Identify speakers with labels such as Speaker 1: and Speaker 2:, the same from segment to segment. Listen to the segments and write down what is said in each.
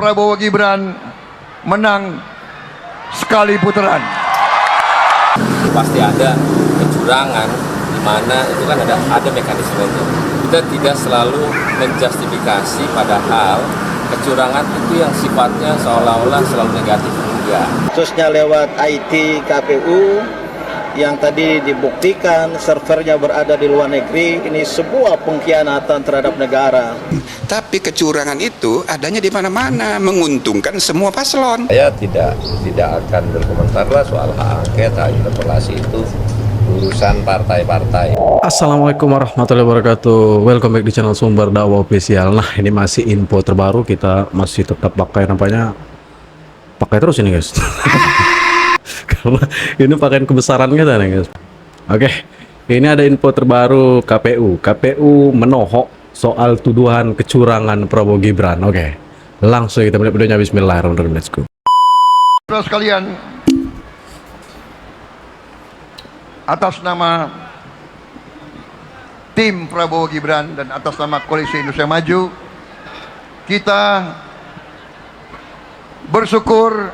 Speaker 1: Prabowo Gibran menang sekali putaran.
Speaker 2: Pasti ada kecurangan di mana itu kan ada mekanismenya. Kita tidak selalu menjustifikasi, padahal kecurangan itu yang sifatnya seolah-olah selalu negatif, enggak.
Speaker 3: Khususnya lewat IT KPU yang tadi dibuktikan servernya berada di luar negeri, ini sebuah pengkhianatan terhadap negara.
Speaker 4: Tapi kecurangan itu adanya di mana-mana, menguntungkan semua paslon.
Speaker 5: Saya tidak akan berkomentar lah soal hak angket, hak interpelasi itu urusan partai-partai.
Speaker 6: Assalamualaikum warahmatullahi wabarakatuh. Welcome back di channel Sumber Dakwah Official. Nah, ini masih info terbaru, kita masih tetap pakai terus ini guys. Karena ini pakaian kebesaran kita nih guys. Oke, ini ada info terbaru KPU menohok soal tuduhan kecurangan Prabowo Gibran. Oke, langsung kita melihat videonya. Bismillahirrahmanirrahim. Let's go.
Speaker 1: Saudara sekalian, atas nama tim Prabowo Gibran dan atas nama Koalisi Indonesia Maju, kita bersyukur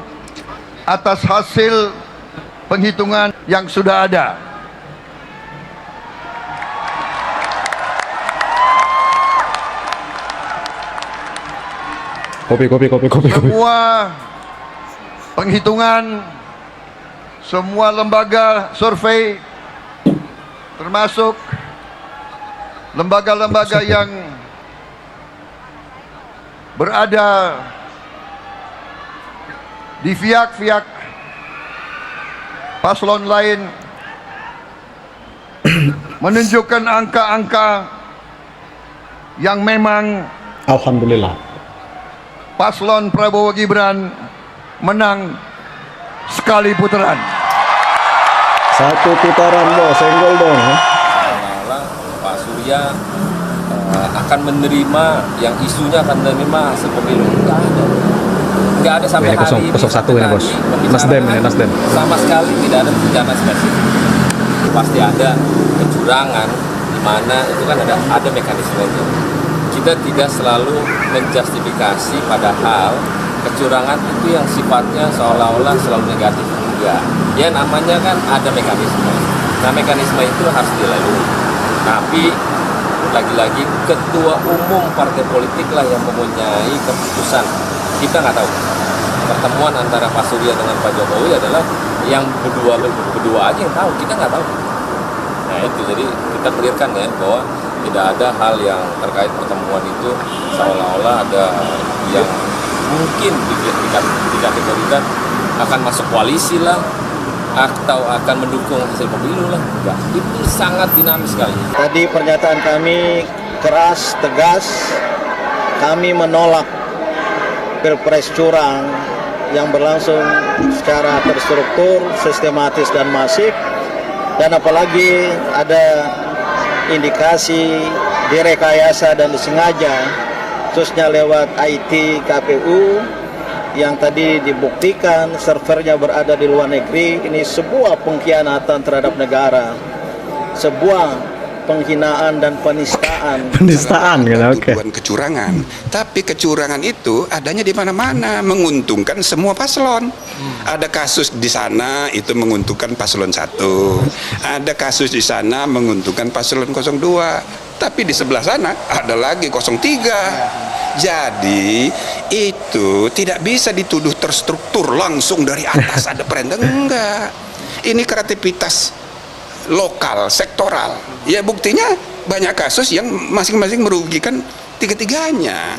Speaker 1: atas hasil penghitungan yang sudah ada.
Speaker 6: Kopi.
Speaker 1: Semua penghitungan, semua lembaga survei, termasuk lembaga-lembaga yang berada di pihak-pihak paslon lain, menunjukkan angka-angka yang memang
Speaker 6: Alhamdulillah,
Speaker 1: paslon Prabowo Gibran menang sekali putaran.
Speaker 6: satu putaran bos, senggol dong.
Speaker 2: Seolah-olah Pak Surya akan menerima yang isunya akan menerima hasil pemilu. Nggak ada sampai
Speaker 6: Ini
Speaker 2: hari ini.
Speaker 6: 01 ini bos. Nasdem.
Speaker 2: Sama sekali tidak ada rencana spesifik. Pasti ada kecurangan di mana itu kan ada mekanismenya. Kita tidak selalu menjustifikasi, padahal kecurangan itu yang sifatnya seolah-olah selalu negatif, enggak. Ya namanya kan ada mekanisme. Nah, mekanisme itu harus dilalui. Tapi lagi-lagi ketua umum partai politik lah yang mempunyai keputusan. Kita nggak tahu. Pertemuan antara Pak Surya dengan Pak Jokowi adalah yang berdua aja yang tahu. Kita nggak tahu. Nah itu, jadi kita clearkan ya bahwa tidak ada hal yang terkait pertemuan itu seolah-olah ada yang mungkin dikategorikan akan masuk koalisi lah atau akan mendukung hasil pemilu lah. Enggak. Itu sangat dinamis sekali.
Speaker 3: Tadi pernyataan kami keras, tegas, kami menolak pilpres curang yang berlangsung secara terstruktur, sistematis dan masif, dan apalagi ada indikasi direkayasa dan disengaja, khususnya lewat IT KPU yang tadi dibuktikan servernya berada di luar negeri, ini sebuah pengkhianatan terhadap negara, sebuah penghinaan dan penistaan.
Speaker 6: Penistaan kan, oke.
Speaker 4: Tuduhan kecurangan. Tapi kecurangan itu adanya di mana-mana, menguntungkan semua paslon. Ada kasus di sana itu menguntungkan paslon 1. Ada kasus di sana menguntungkan paslon 02. Tapi di sebelah sana ada lagi 03. Jadi itu tidak bisa dituduh terstruktur langsung dari atas ada perintah, enggak. Ini kreativitas lokal, sektoral. Ya buktinya banyak kasus yang masing-masing merugikan tiga-tiganya.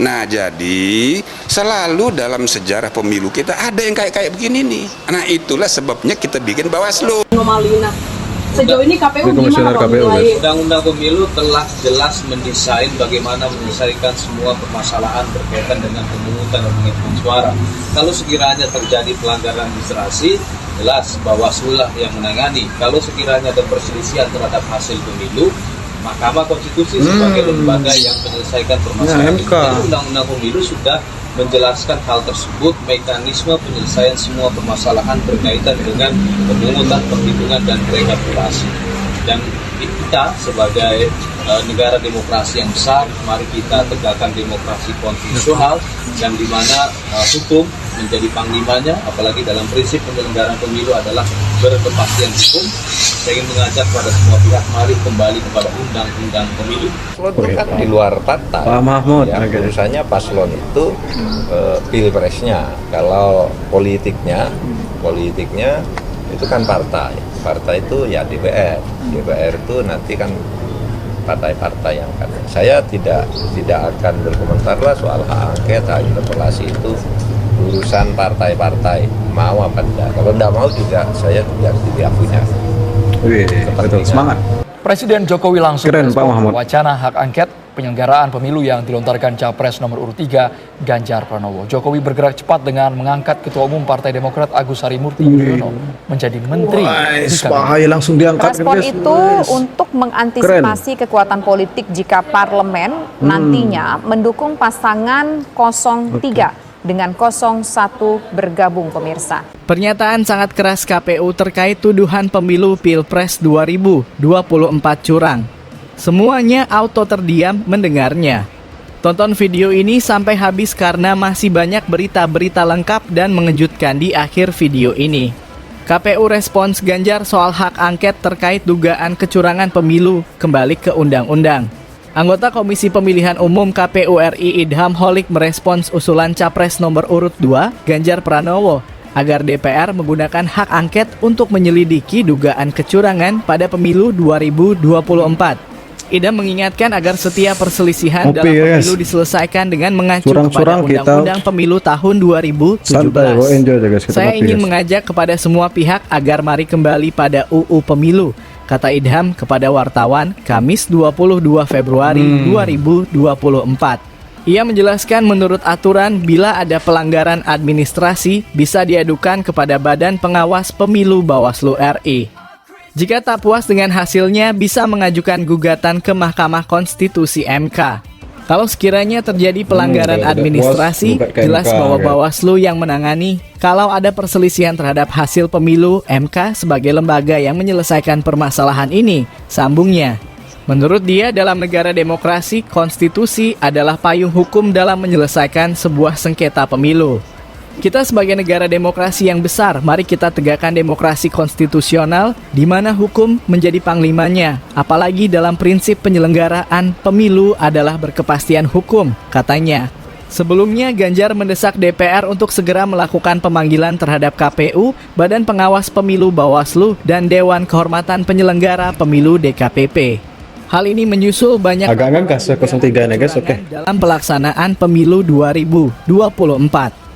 Speaker 4: Nah jadi selalu dalam sejarah pemilu kita ada yang kayak begini nih. Nah itulah sebabnya kita bikin Bawaslu.
Speaker 7: Anomalina. Sejauh ini KPU gimana Pak menilai?
Speaker 8: Undang-undang pemilu telah jelas mendesain bagaimana menyelesaikan semua permasalahan berkaitan dengan pemungutan dan penghitungan suara. Kalau sekiranya terjadi pelanggaran administrasi, jelas Bawaslu lah yang menangani. Kalau sekiranya ada perselisihan terhadap hasil pemilu, Mahkamah Konstitusi sebagai lembaga yang menyelesaikan permasalahan itu. Undang-undang pemilu sudah menjelaskan hal tersebut, mekanisme penyelesaian semua permasalahan berkaitan dengan pemungutan, penghitungan, dan rekapitulasi. Dan kita sebagai negara demokrasi yang besar, mari kita tegakkan demokrasi konstitusional yang dimana hukum menjadi panglimanya, apalagi dalam prinsip penyelenggaraan pemilu adalah berkepastian hukum. Saya ingin mengajak kepada semua pihak, mari kembali kepada undang-undang pemilu.
Speaker 5: Paslon itu kan di luar partai.
Speaker 6: Pak Mahmud,
Speaker 5: Ya, urusannya paslon itu pilpresnya. Kalau politiknya itu kan partai. Partai itu ya DPR. DPR itu nanti kan partai-partai yang kan. Saya tidak akan berkomentar lah soal hak angket, hak interpelasi itu urusan partai-partai mau apa tidak. Kalau tidak mau juga saya tidak punya.
Speaker 6: Wih, betul, semangat.
Speaker 9: Presiden Jokowi langsung
Speaker 6: Keren, Pak Mahmud.
Speaker 9: wacana hak angket penyelenggaraan pemilu yang dilontarkan Capres nomor urut 3 Ganjar Pranowo. Jokowi bergerak cepat dengan mengangkat Ketua Umum Partai Demokrat Agus Harimurti Yudhoyono menjadi menteri.
Speaker 6: Bahaya langsung diangkat.
Speaker 10: Respon itu untuk mengantisipasi kekuatan politik jika parlemen nantinya mendukung pasangan 03 dengan 01 bergabung, pemirsa.
Speaker 11: Pernyataan sangat keras KPU terkait tuduhan pemilu Pilpres 2024 curang. Semuanya auto terdiam mendengarnya. Tonton video ini sampai habis karena masih banyak berita-berita lengkap dan mengejutkan di akhir video ini. KPU respons Ganjar soal hak angket terkait dugaan kecurangan pemilu kembali ke undang-undang. Anggota Komisi Pemilihan Umum KPU RI Idham Holik merespons usulan Capres nomor urut 2 Ganjar Pranowo agar DPR menggunakan hak angket untuk menyelidiki dugaan kecurangan pada pemilu 2024. Idham mengingatkan agar setiap perselisihan dalam pemilu diselesaikan dengan mengacu kepada Undang-Undang Pemilu tahun 2017. Saya ingin mengajak kepada semua pihak agar mari kembali pada UU Pemilu, kata Idham kepada wartawan Kamis 22 Februari 2024. Ia menjelaskan menurut aturan bila ada pelanggaran administrasi bisa diadukan kepada Badan Pengawas Pemilu Bawaslu RI. Jika tak puas dengan hasilnya bisa mengajukan gugatan ke Mahkamah Konstitusi MK. Kalau sekiranya terjadi pelanggaran administrasi, jelas bahwa Bawaslu yang menangani. Kalau ada perselisihan terhadap hasil pemilu, MK sebagai lembaga yang menyelesaikan permasalahan ini, sambungnya. Menurut dia, dalam negara demokrasi, konstitusi adalah payung hukum dalam menyelesaikan sebuah sengketa pemilu. Kita sebagai negara demokrasi yang besar, mari kita tegakkan demokrasi konstitusional di mana hukum menjadi panglimanya. Apalagi dalam prinsip penyelenggaraan pemilu adalah berkepastian hukum, katanya. Sebelumnya, Ganjar mendesak DPR untuk segera melakukan pemanggilan terhadap KPU, Badan Pengawas Pemilu Bawaslu, dan Dewan Kehormatan Penyelenggara Pemilu DKPP. Hal ini menyusul banyak dalam pelaksanaan pemilu 2024.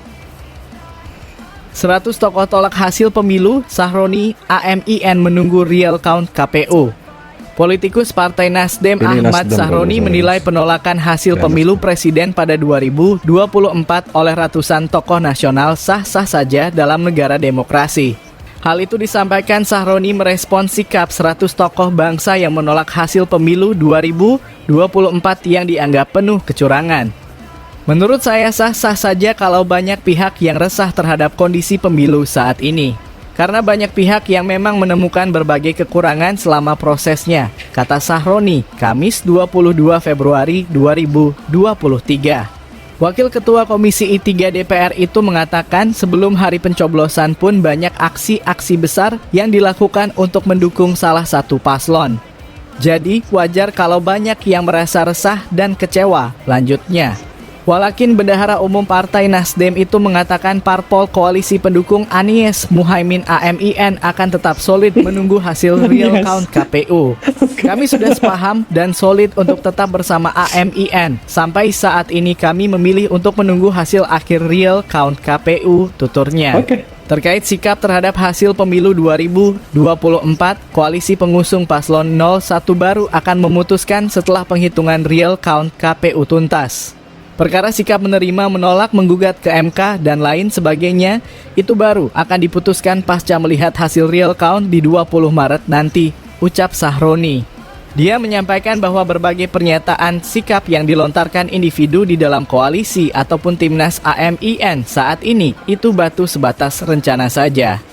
Speaker 11: 100 tokoh tolak hasil pemilu, Sahroni, AMIN menunggu real count KPU. Politikus Partai Nasdem Ahmad Sahroni menilai penolakan hasil pemilu presiden pada 2024 oleh ratusan tokoh nasional sah-sah saja dalam negara demokrasi. Hal itu disampaikan Sahroni merespons sikap 100 tokoh bangsa yang menolak hasil pemilu 2024 yang dianggap penuh kecurangan. Menurut saya sah-sah saja kalau banyak pihak yang resah terhadap kondisi pemilu saat ini. Karena banyak pihak yang memang menemukan berbagai kekurangan selama prosesnya, kata Sahroni, Kamis 22 Februari 2023. Wakil Ketua Komisi I3 DPR itu mengatakan sebelum hari pencoblosan pun banyak aksi-aksi besar yang dilakukan untuk mendukung salah satu paslon. Jadi wajar kalau banyak yang merasa resah dan kecewa, lanjutnya. Walakin Bendahara Umum Partai Nasdem itu mengatakan parpol koalisi pendukung Anies Muhaimin AMIN akan tetap solid menunggu hasil real count KPU. Kami sudah sepaham dan solid untuk tetap bersama AMIN. Sampai saat ini kami memilih untuk menunggu hasil akhir real count KPU, tuturnya. Terkait sikap terhadap hasil pemilu 2024, koalisi pengusung paslon 01 baru akan memutuskan setelah penghitungan real count KPU tuntas. Perkara sikap menerima, menolak, menggugat ke MK, dan lain sebagainya, itu baru akan diputuskan pasca melihat hasil real count di 20 Maret nanti, ucap Sahroni. Dia menyampaikan bahwa berbagai pernyataan sikap yang dilontarkan individu di dalam koalisi ataupun timnas AMIN saat ini itu batu sebatas rencana saja.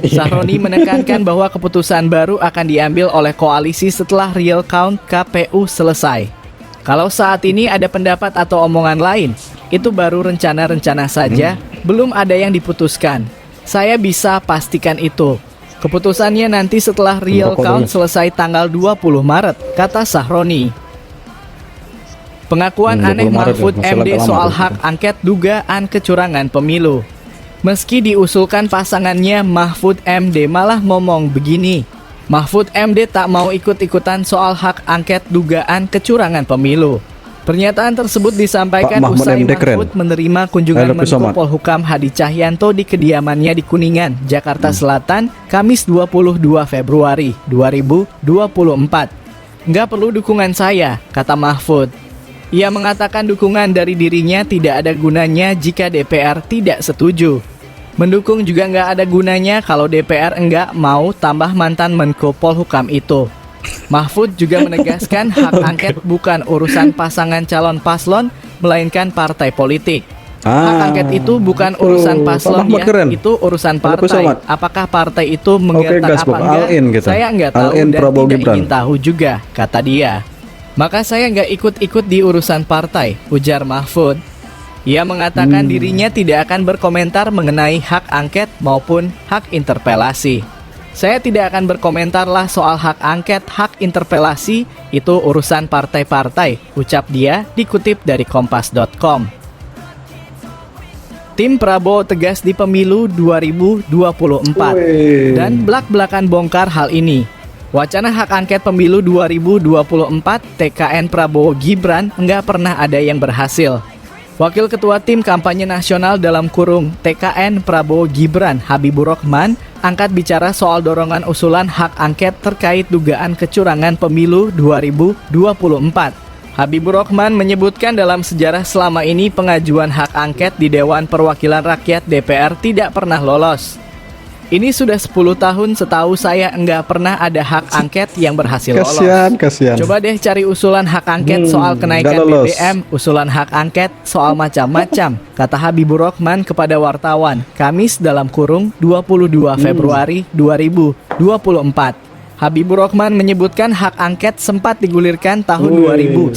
Speaker 11: Sahroni menekankan bahwa keputusan baru akan diambil oleh koalisi setelah real count KPU selesai. Kalau saat ini ada pendapat atau omongan lain, itu baru rencana-rencana saja, belum ada yang diputuskan. Saya bisa pastikan itu. Keputusannya nanti setelah real count selesai tanggal 20 Maret, kata Sahroni. Pengakuan aneh Mahfud MD soal hak angket dugaan kecurangan pemilu. Meski diusulkan pasangannya, Mahfud MD malah ngomong begini. Mahfud MD tak mau ikut-ikutan soal hak angket dugaan kecurangan pemilu. Pernyataan tersebut disampaikan usai Mahfud menerima kunjungan Menko Polhukam Hadi Cahyanto di kediamannya di Kuningan, Jakarta Selatan, Kamis 22 Februari 2024. Nggak perlu dukungan saya, kata Mahfud. Ia mengatakan dukungan dari dirinya tidak ada gunanya jika DPR tidak setuju. Mendukung juga nggak ada gunanya kalau DPR enggak mau tambah mantan Menko Polhukam itu. Mahfud juga menegaskan hak angket bukan urusan pasangan calon paslon, melainkan partai politik. Hak angket itu bukan urusan paslon ya, itu urusan partai. Apakah partai itu menggertak apa enggak? Saya enggak tahu dan tidak ingin tahu juga, kata dia. Maka saya enggak ikut-ikut di urusan partai, ujar Mahfud. Ia mengatakan dirinya tidak akan berkomentar mengenai hak angket maupun hak interpelasi. Saya tidak akan berkomentar lah soal hak angket, hak interpelasi, itu urusan partai-partai, ucap dia, dikutip dari kompas.com. Tim Prabowo tegas di pemilu 2024 dan belak-belakan bongkar hal ini. Wacana hak angket pemilu 2024 TKN Prabowo Gibran enggak pernah ada yang berhasil. Wakil Ketua Tim Kampanye Nasional dalam kurung TKN Prabowo Gibran Habibur Rahman angkat bicara soal dorongan usulan hak angket terkait dugaan kecurangan pemilu 2024. Habibur Rahman menyebutkan dalam sejarah selama ini pengajuan hak angket di Dewan Perwakilan Rakyat DPR tidak pernah lolos. Ini sudah 10 tahun setahu saya enggak pernah ada hak angket yang berhasil lolos.
Speaker 6: Kasian.
Speaker 11: Coba deh cari usulan hak angket soal kenaikan BBM, usulan hak angket soal macam-macam, kata Habibur Rahman kepada wartawan, Kamis dalam kurung 22 Februari 2024. Habibur Rahman menyebutkan hak angket sempat digulirkan tahun 2009,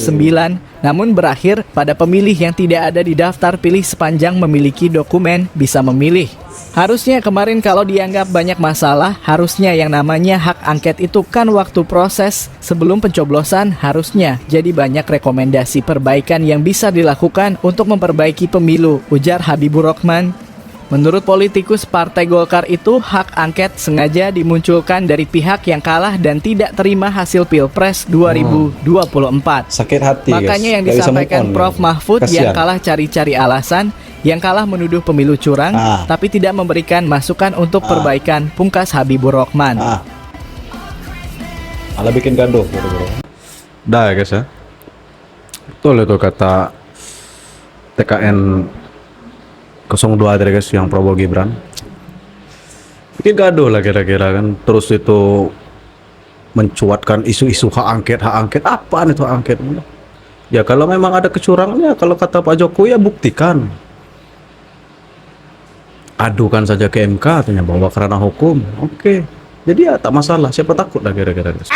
Speaker 11: namun berakhir pada pemilih yang tidak ada di daftar pilih sepanjang memiliki dokumen bisa memilih. Harusnya kemarin kalau dianggap banyak masalah, harusnya yang namanya hak angket itu kan waktu proses sebelum pencoblosan harusnya jadi banyak rekomendasi perbaikan yang bisa dilakukan untuk memperbaiki pemilu, ujar Habibur Rahman. Menurut politikus Partai Golkar itu, hak angket sengaja dimunculkan dari pihak yang kalah dan tidak terima hasil Pilpres 2024.
Speaker 6: Sakit hati,
Speaker 11: makanya yang disampaikan Prof. Mahfud yang kalah cari-cari alasan, yang kalah menuduh pemilu curang, tapi tidak memberikan masukan untuk perbaikan, pungkas Habibur Rahman.
Speaker 6: Malah bikin gaduh. Dah ya guys ya. Betul itu kata TKN 02 tadi guys yang Prabowo Gibran. Bikin gaduh lah kira-kira kan. Terus itu mencuatkan isu-isu hak angket. Apaan itu hak angket? Ya kalau memang ada kecurangannya, kalau kata Pak Jokowi ya buktikan. Adukan saja ke MK katanya, bawa ke ranah hukum. Oke. Jadi ya tak masalah, siapa takut lah kira-kira guys.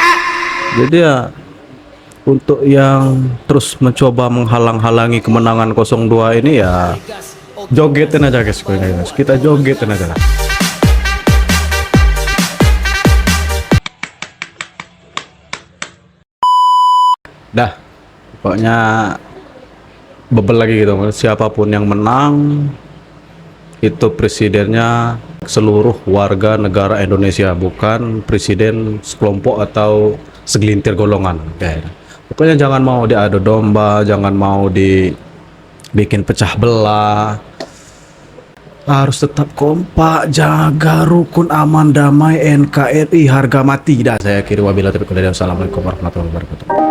Speaker 6: Jadi ya untuk yang terus mencoba menghalang-halangi kemenangan 02 ini ya jogetin aja guys, kita jogetin aja lah. Dah, pokoknya bebel lagi gitu. Siapapun yang menang itu presidennya seluruh warga negara Indonesia, bukan presiden sekelompok atau segelintir golongan. Pokoknya jangan mau diadu domba, jangan mau dibikin pecah belah. Harus tetap kompak, jaga rukun, aman, damai, NKRI, harga mati. Dah, saya akhiri wabillahi taufiq wal hidayah. Assalamualaikum warahmatullahi wabarakatuh.